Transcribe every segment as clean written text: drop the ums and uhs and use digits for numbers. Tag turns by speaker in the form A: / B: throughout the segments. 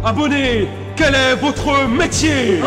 A: Abonnés, quel est votre métier?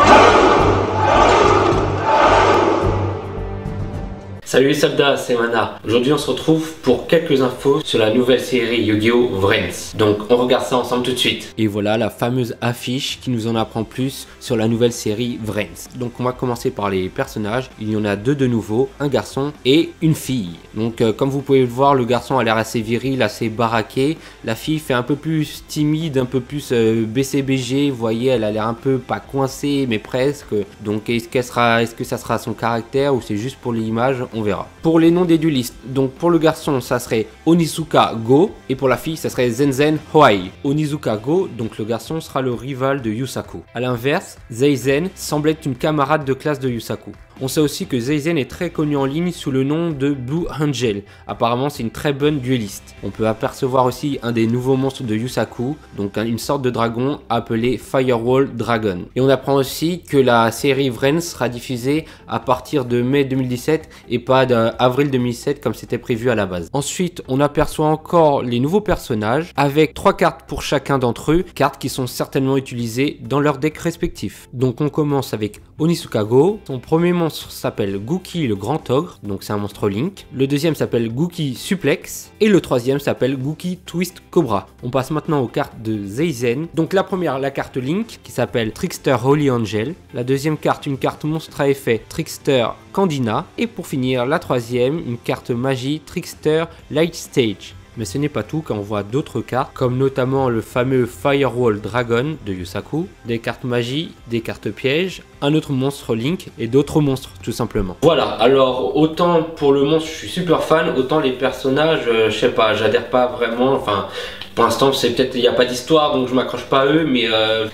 B: Salut les soldats, c'est Mana. Aujourd'hui on se retrouve pour quelques infos sur la nouvelle série Yu-Gi-Oh! Vrens. Donc on regarde ça ensemble tout de suite. Et voilà la fameuse affiche qui nous en apprend plus sur la nouvelle série Vrens. Donc on va commencer par les personnages. Il y en a deux de nouveaux, un garçon et une fille. Donc comme vous pouvez le voir, le garçon a l'air assez viril, assez baraqué. La fille fait un peu plus timide, un peu plus BCBG. Vous voyez, elle a l'air un peu pas coincée mais presque. Donc est-ce que ça sera son caractère ou c'est juste pour l'image? On verra. Pour les noms des duelistes, donc pour le garçon ça serait Onizuka Go et pour la fille ça serait Zenzen Hoai. Onizuka Go, donc le garçon, sera le rival de Yusaku. A l'inverse, Zeizen semble être une camarade de classe de Yusaku. On sait aussi que Zeizen est très connu en ligne sous le nom de Blue Angel. Apparemment c'est une très bonne dueliste. On peut apercevoir aussi un des nouveaux monstres de Yusaku, donc une sorte de dragon appelé Firewall Dragon. Et on apprend aussi que la série Vrens sera diffusée à partir de mai 2017 et pas d'avril 2017 comme c'était prévu à la base. Ensuite on aperçoit encore les nouveaux personnages avec 3 cartes pour chacun d'entre eux, cartes qui sont certainement utilisées dans leur deck respectif. Donc on commence avec Onizuka Go. Son premier monstre s'appelle Gookie le Grand Ogre, donc c'est un monstre Link. Le deuxième s'appelle Gookie Suplex et le troisième s'appelle Gookie Twist Cobra. On passe maintenant aux cartes de Zeizen. Donc la première, la carte Link qui s'appelle Trickster Holy Angel. La deuxième carte, une carte monstre à effet Trickster Candina. Et pour finir, la troisième, une carte magie Trickster Light Stage. Mais ce n'est pas tout, car on voit d'autres cartes, comme notamment le fameux Firewall Dragon de Yusaku, des cartes magie, des cartes pièges, un autre monstre Link et d'autres monstres tout simplement. Voilà, alors autant pour le monstre je suis super fan, autant les personnages, je sais pas, j'adhère pas vraiment, enfin... Pour l'instant, c'est peut-être il n'y a pas d'histoire donc je m'accroche pas à eux, mais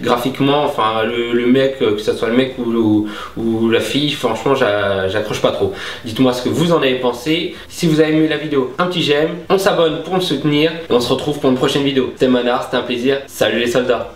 B: graphiquement, enfin le mec, que ce soit le mec ou la fille, franchement j'accroche pas trop. Dites-moi ce que vous en avez pensé. Si vous avez aimé la vidéo, un petit j'aime, on s'abonne pour me soutenir et on se retrouve pour une prochaine vidéo. C'était Manar, c'était un plaisir. Salut les soldats.